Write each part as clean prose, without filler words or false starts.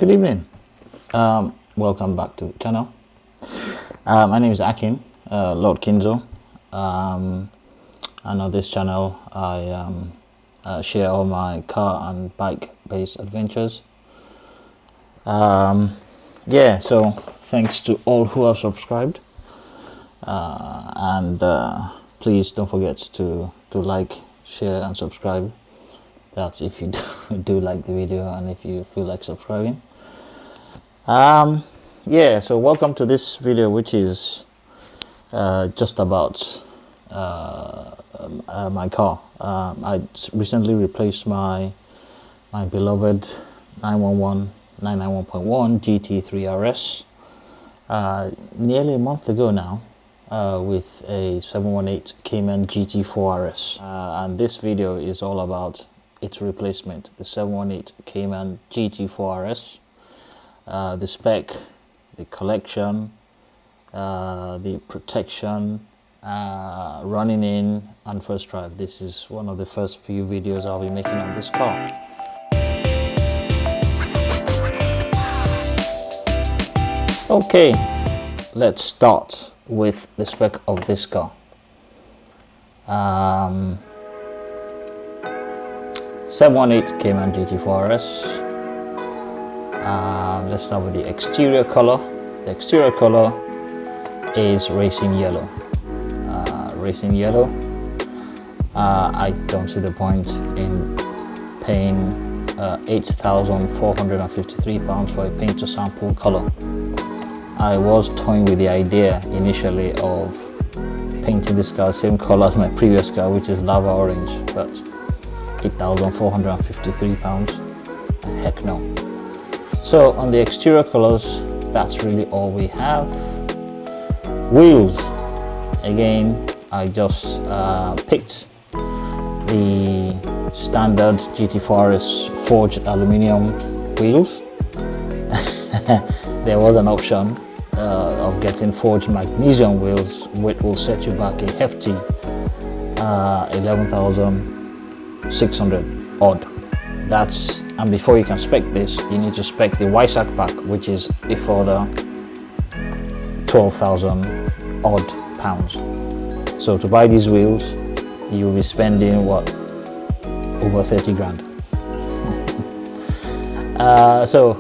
Good evening. Welcome back to the channel. My name is Akin, Lord Kinzo. And on this channel, I share all my car and bike based adventures. Yeah, so thanks to all who have subscribed. Please don't forget to like, share and subscribe. That's if you do like the video and if you feel like subscribing. Yeah, so welcome to this video, which is just about my car. I recently replaced my beloved 991.1 GT3 RS nearly a month ago now, with a 718 Cayman GT4 RS, and this video is all about its replacement, the 718 Cayman GT4 RS. The spec, the collection, the protection, running in and first drive. This is one of the first few videos I'll be making on this car. Okay, let's start with the spec of this car. 718 Cayman GT4 RS. Let's start with the exterior color. The exterior color is racing yellow. I don't see the point in paying £8,453 for a paint to sample color. I was toying with the idea initially of painting this car the same color as my previous car, which is lava orange, but £8,453, heck no. So on the exterior colors, that's really all we have. Wheels, again, I just picked the standard GT4 RS forged aluminum wheels. There was an option of getting forged magnesium wheels, which will set you back a hefty 11,600 odd. And before you can spec this, you need to spec the YSAC pack, which is a further 12,000 odd pounds. So to buy these wheels, you will be spending what, over 30 grand. So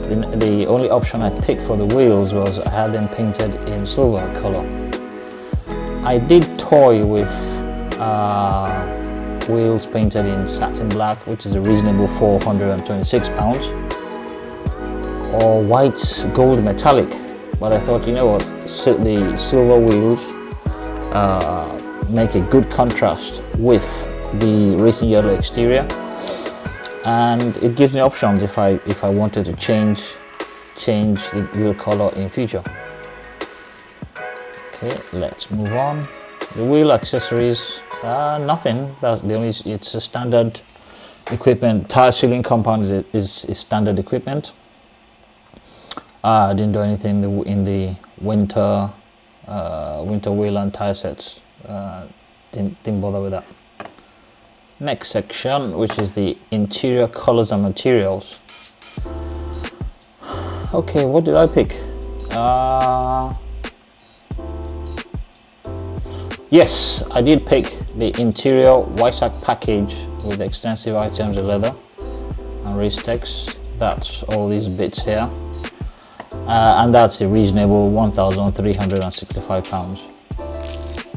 the only option I picked for the wheels was I had them painted in silver color. I did toy with wheels painted in satin black, which is a reasonable £426, or white gold metallic, but I thought, you know what, the silver wheels make a good contrast with the racing yellow exterior, and it gives me options if I wanted to change the wheel color in future. Okay, let's move on. The wheel accessories, nothing. That's the only. It's a standard equipment. Tire sealing compound is standard equipment. I didn't do anything in the winter wheel and tire sets. Didn't bother with that. Next section, which is the interior colors and materials. Okay, what did I pick? Yes, I did pick the interior YSAC package with extensive items in leather and race text. That's all these bits here, and that's a reasonable £1,365.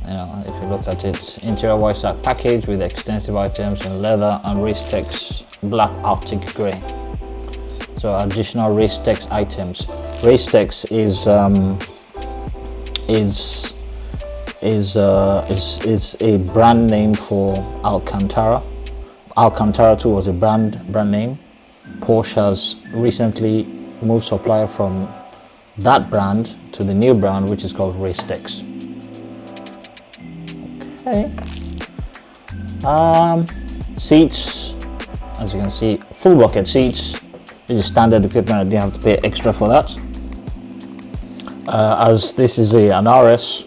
You know, if you look at it, interior YSAC package with extensive items in leather and race text, black Arctic grey. So additional race text items. Race text is a brand name for Alcantara. Alcantara too was a brand name. Porsche has recently moved supplier from that brand to the new brand, which is called Racetex. Okay. Seats, as you can see, full bucket seats. This is standard equipment. I didn't have to pay extra for that. As this is an RS,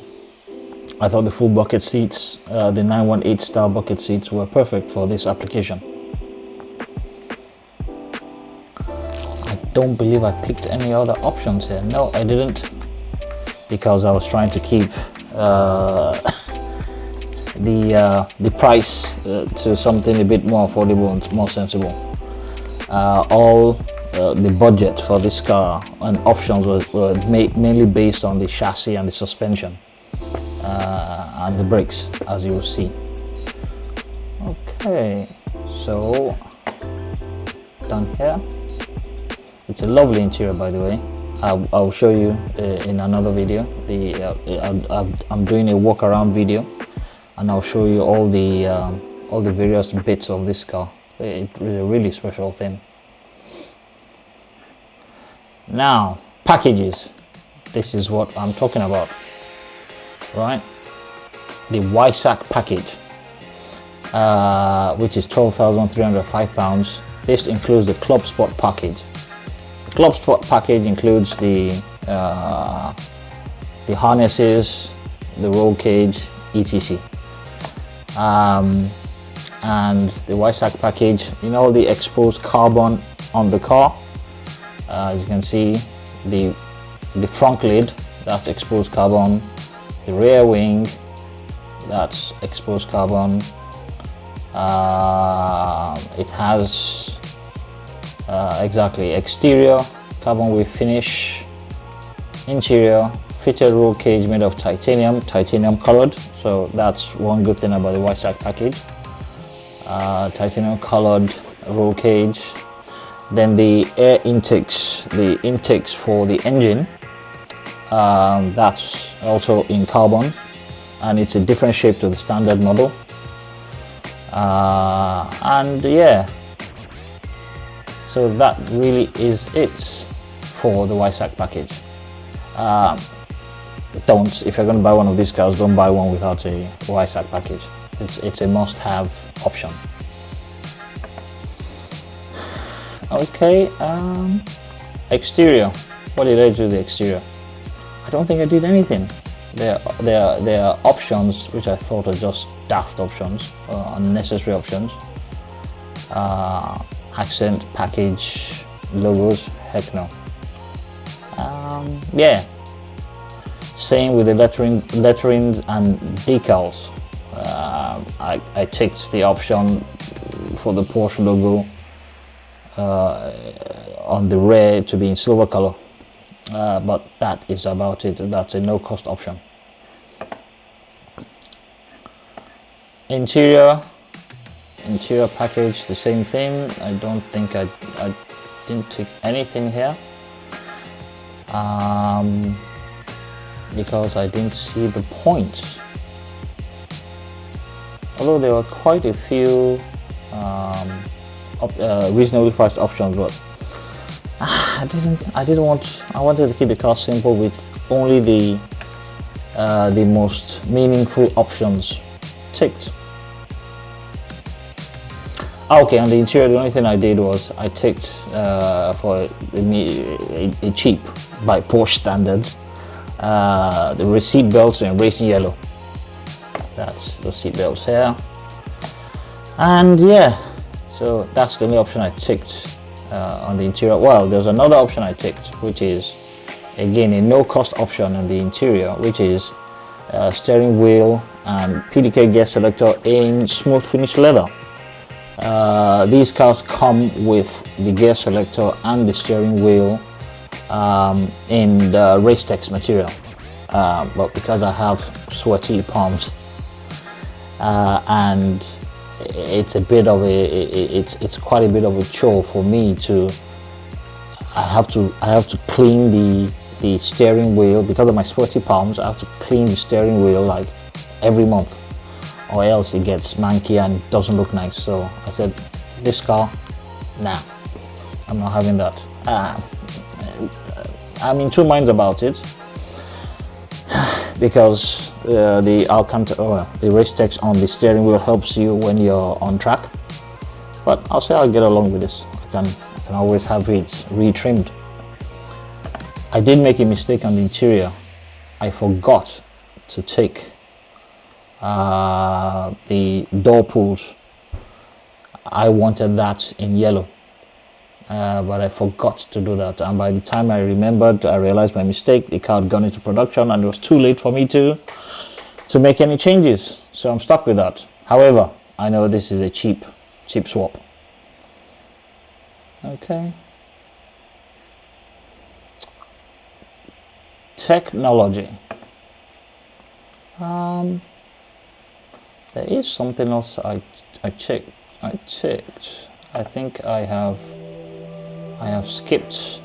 I thought the full bucket seats, the 918 style bucket seats, were perfect for this application. I don't believe I picked any other options here. No, I didn't, because I was trying to keep the price to something a bit more affordable and more sensible. All the budget for this car and options were mainly based on the chassis and the suspension and the brakes, as you will see. Okay, so down here, it's a lovely interior, by the way. I'll show you in another video. I'm doing a walk around video, and I'll show you all the various bits of this car. It's a really special thing. Now, packages. This is what I'm talking about, right? The YSAC package, which is £12,305. This includes the Club Sport package. The Club Sport package includes the harnesses, the roll cage, etc. And the YSAC package, you know, the exposed carbon on the car. As you can see, the front lid, that's exposed carbon. The rear wing, that's exposed carbon. It has exactly exterior carbon with finish, interior fitted roll cage made of titanium colored. So that's one good thing about the YSAC package. Titanium colored roll cage. Then the air intakes, the intakes for the engine, that's also in carbon, and it's a different shape to the standard model. And yeah, so that really is it for the YSAC package. If you're going to buy one of these cars, don't buy one without a YSAC package. It's a must-have option. Okay, exterior. What did I do to the exterior? I don't think I did anything. There are options which I thought are just daft options, unnecessary options. Accent, package, logos, heck no. Yeah. Same with the letterings and decals. I ticked the option for the Porsche logo on the rear to be in silver color, but that is about it. That's a no cost option. Interior package, the same thing. I don't think I didn't tick anything here, because I didn't see the points, although there were quite a few reasonably priced options, but I wanted to keep the car simple with only the most meaningful options ticked. Okay, on the interior, the only thing I did was I ticked for a cheap, by Porsche standards, the receipt belts in racing yellow. That's the seat belts here, and yeah, so that's the only option I ticked on the interior. Well, there's another option I ticked, which is again a no cost option on the interior, which is steering wheel and PDK gear selector in smooth finish leather. These cars come with the gear selector and the steering wheel in the Racetex material, but because I have sweaty palms and it's a bit of it's quite a bit of a chore for me to I have to clean the steering wheel. Because of my sweaty palms, I have to clean the steering wheel like every month, or else it gets manky and doesn't look nice. So I said, this car, nah, I'm not having that. I'm in two minds about it, because the Racetex on the steering wheel helps you when you're on track, but I'll say I'll get along with this. I can always have it retrimmed. I did make a mistake on the interior. I forgot to take the door pulls. I wanted that in yellow. but I forgot to do that, and by the time I remembered, I realized my mistake. The car had gone into production and it was too late for me to make any changes, so I'm stuck with that. However, I know this is a cheap swap. Okay. Technology. There is something else I checked. I think I have skipped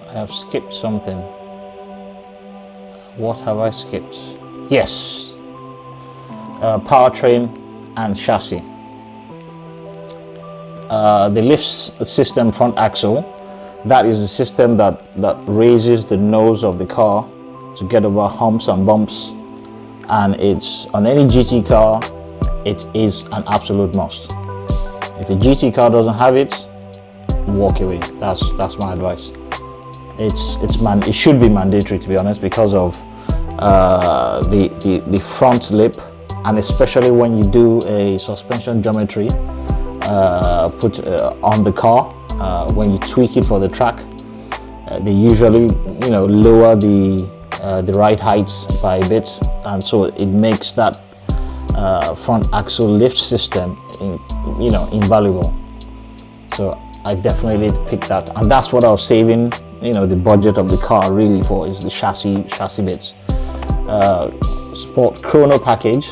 something. What have I skipped? Yes. Powertrain and chassis. The lift system front axle, that is the system that raises the nose of the car to get over humps and bumps, and it's on any GT car. It is an absolute must. If a GT car doesn't have it, walk away. That's my advice. It should be mandatory, to be honest, because of the front lip, and especially when you do a suspension geometry put on the car, when you tweak it for the track, they usually lower the ride height by a bit, and so it makes that front axle lift system invaluable. So I definitely pick that, and that's what I was saving the budget of the car really for, is the chassis bits. Sport chrono package,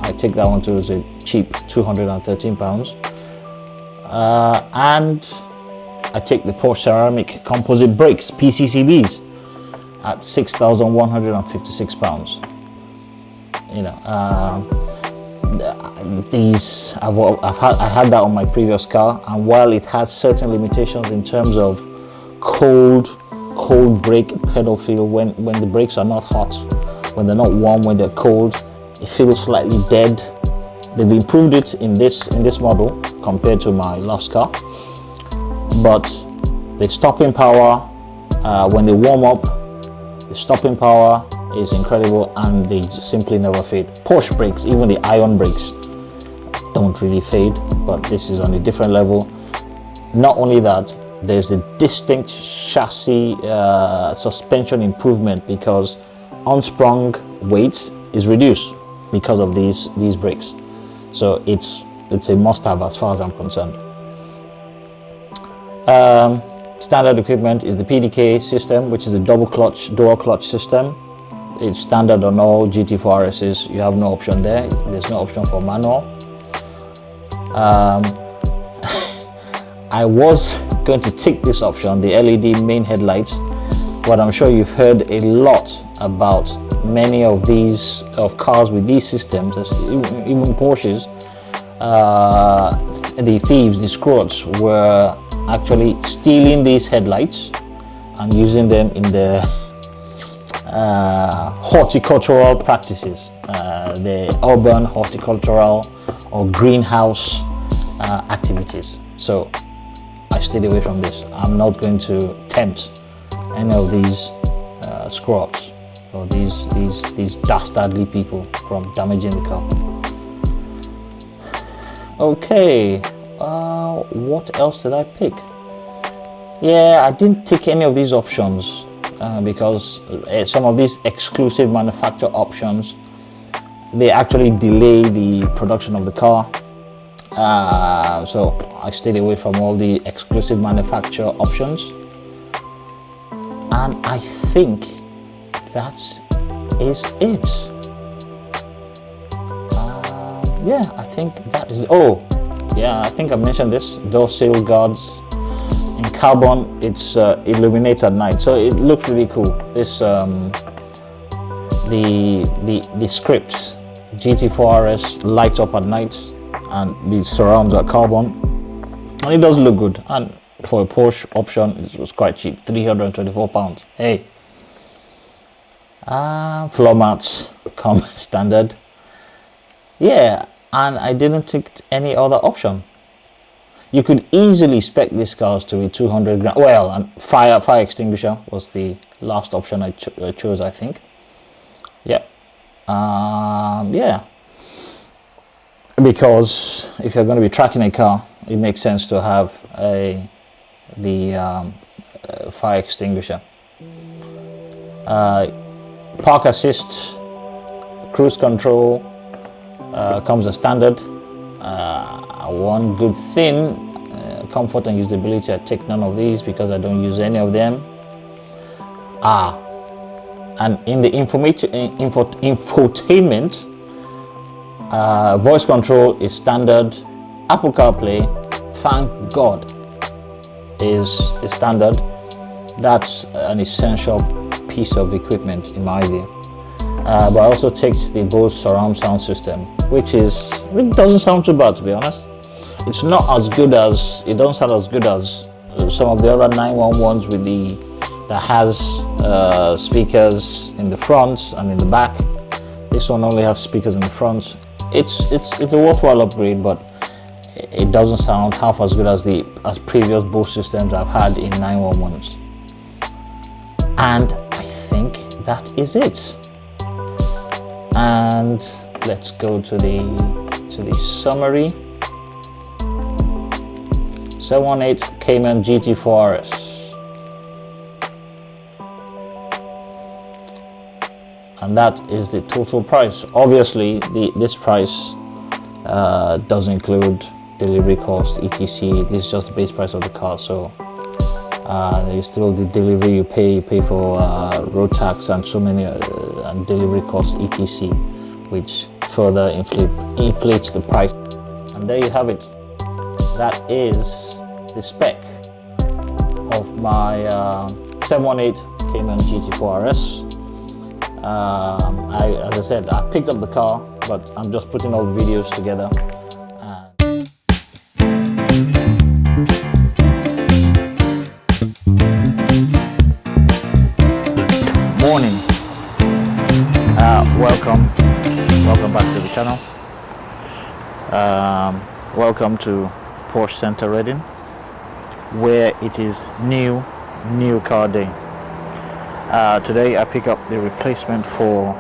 I take that one too. It's a cheap £213, and I take the Porsche ceramic composite brakes PCCBs at £6,156. These I had that on my previous car, and while it has certain limitations in terms of cold brake pedal feel, when the brakes are not hot, when they're not warm, when they're cold, it feels slightly dead. They've improved it in this model compared to my last car, but the stopping power, when they warm up, the stopping power is incredible, and they simply never fade. Porsche brakes, even the ion brakes, don't really fade, but this is on a different level. Not only that, there's a distinct chassis suspension improvement, because unsprung weight is reduced because of these brakes. So it's a must-have as far as I'm concerned. Standard equipment is the PDK system, which is a dual clutch system. It's standard on all GT4 RSs. You have no option there. There's no option for manual. I was going to tick this option, the LED main headlights, but I'm sure you've heard a lot about many of cars with these systems, even Porsches. The thieves, the scroats, were actually stealing these headlights and using them in the horticultural practices, the urban horticultural or greenhouse activities. So I stayed away from this. I'm not going to tempt any of these screw-ups or these dastardly people from damaging the car. Okay, what else did I pick? Yeah, I didn't tick any of these options because some of these exclusive manufacturer options, they actually delay the production of the car. So I stayed away from all the exclusive manufacturer options, and I think that is it. Yeah, I think that is. Oh, yeah, I think I mentioned this. Door seal guards in carbon. It's illuminates at night, so it looks really cool. This the script GT4 RS lights up at night, and the surrounds are carbon, and it does look good. And for a Porsche option, it was quite cheap, £324. Hey. Floor mats come standard. Yeah, and I didn't tick any other option. You could easily spec these cars to be 200 grand. Well, and fire extinguisher was the last option I chose, I think. Yeah. Yeah. Because if you're going to be tracking a car, it makes sense to have a the fire extinguisher. Park assist, cruise control comes as standard. One good thing, comfort and usability, I take none of these because I don't use any of them. And in the infotainment, voice control is standard. Apple CarPlay, thank God, is standard. That's an essential piece of equipment in my view. But I also take the Bose surround sound system, which doesn't sound too bad, to be honest. It's not as good as, it doesn't sound as good as some of the other 911s that has speakers in the front and in the back. This one only has speakers in the front. It's a worthwhile upgrade, but it doesn't sound half as good as previous Bose systems I've had in 911s. And I think that is it. And let's go to the summary. 718 Cayman GT4 RS. And that is the total price. Obviously, this price doesn't include delivery cost, etc. This is just the base price of the car. So there's still the delivery you pay for road tax and so many and delivery costs, etc., which further inflates the price. And there you have it. That is the spec of my 718 Cayman GT4 RS. As I said, I picked up the car, but I'm just putting all the videos together. Morning. Welcome back to the channel. Welcome to Porsche Center Reading, where it is new car day. Today I pick up the replacement for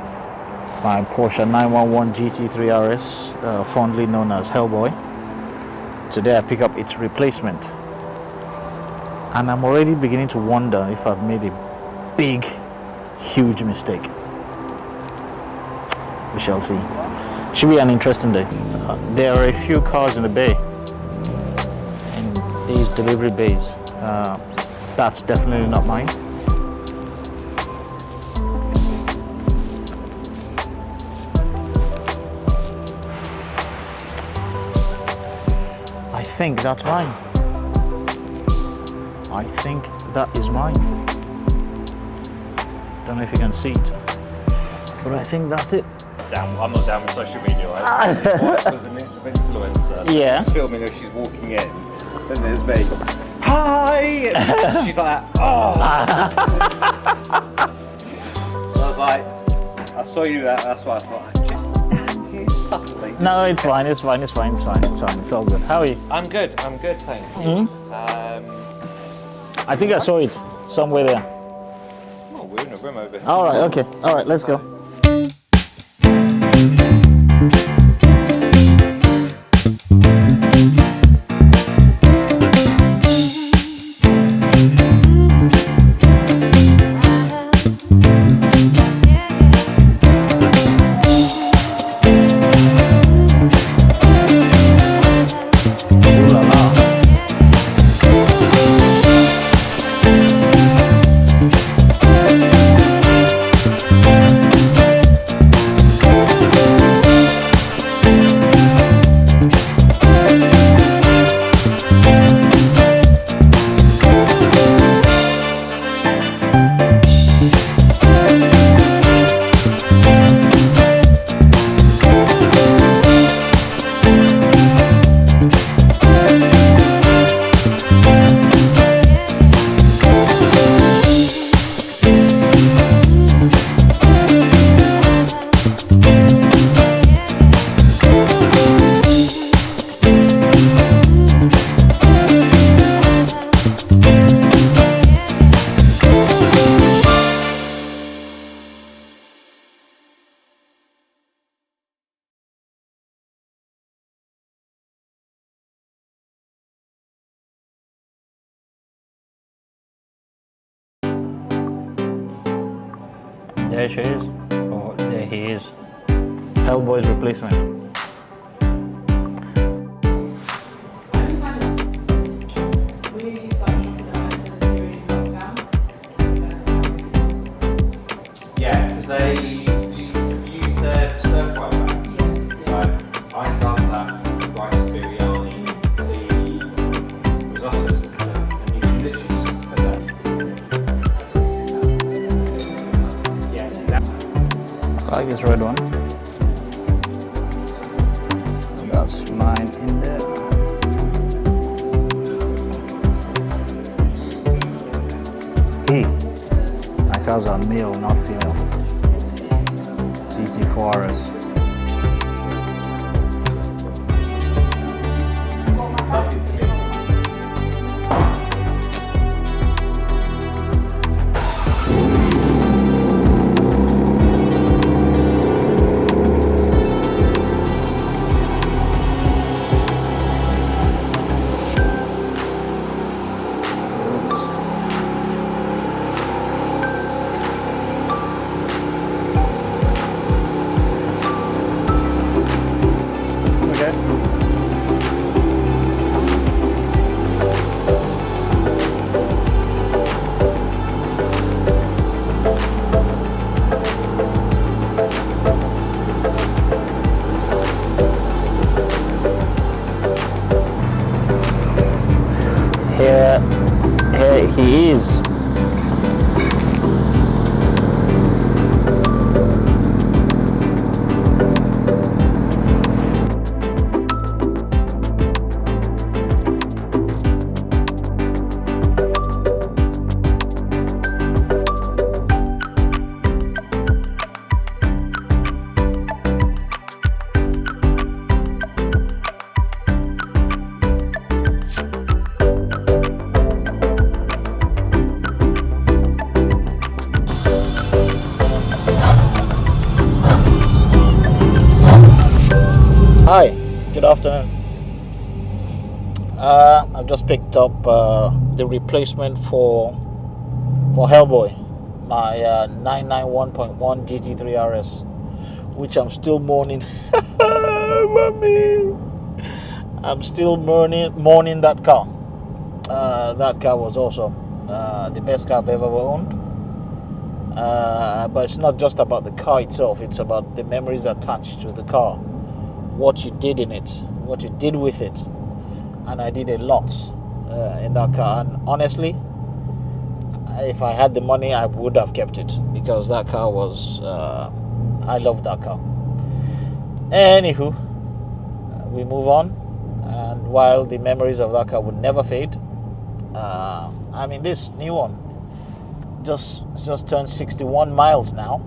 my Porsche 911 GT3 RS, fondly known as Hellboy. Today I pick up its replacement, and I'm already beginning to wonder if I've made a huge mistake. We shall see. Should be an interesting day. There are a few cars in the bay, in these delivery bays. That's definitely not mine. I think that's mine. I think that is mine. Don't know if you can see it, but I think that's it. I'm not down with social media, right? If my wife was an influencer. Yeah. She's filming as she's walking in. Then there's me. Hi! And she's like, oh! So I was like, I saw you that, that's why I thought, I just stand here subtly. No, it's fine, it's all good. How are you? I'm good, thank you. I think I saw it somewhere there. Oh, we're in a room over here. Alright, okay. Alright, let's go. There she is. Oh, there he is. Hellboy's replacement. Yeah, because they use their stir fry pans. Like, I love that rice biryani, the risottos and stuff, and you can literally just put that. Yes, I like this red one. That's mine in there. Hey, my cars are male, not female. GT4 RS. Here he is. Hi, good afternoon. I've just picked up the replacement for Hellboy, my 991.1 GT3 RS, which I'm still mourning. Mommy, I'm still mourning that car. That car was awesome. The best car I've ever owned. But it's not just about the car itself, it's about the memories attached to the car, what you did in it, what you did with it. And I did a lot in that car, and honestly, if I had the money, I would have kept it, because that car was I love that car. Anywho, we move on, and while the memories of that car would never fade, I mean, this new one just turned 61 miles now,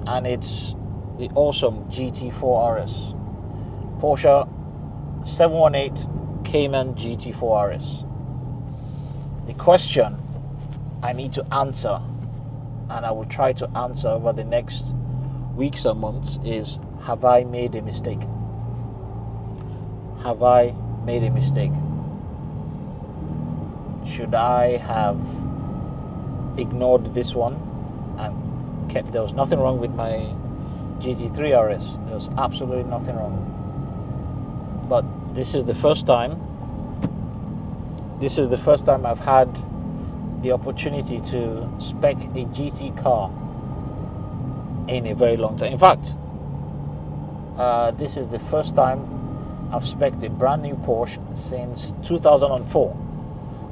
and it's the awesome GT4 RS, Porsche 718 Cayman GT4 RS. The question I need to answer, and I will try to answer over the next weeks or months, is: have I made a mistake? Have I made a mistake? Should I have ignored this one and kept? There was nothing wrong with my GT3 RS. There was absolutely nothing wrong. But this is the first time I've had the opportunity to spec a GT car in a very long time. In fact, this is the first time I've spec'd a brand new Porsche since 2004,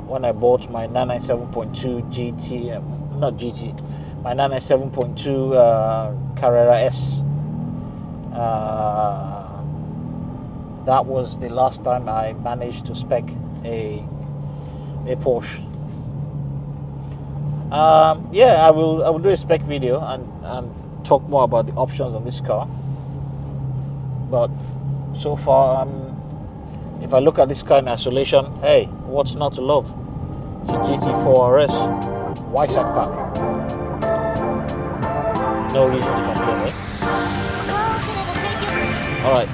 when I bought my 997.2 GT, not GT, my 997.2 Carrera S. That was the last time I managed to spec a Porsche. Yeah, I will do a spec video and talk more about the options on this car. But so far, if I look at this car in isolation, hey, what's not to love? It's a GT4 RS, Wysack pack. No reason to complain, eh? All right.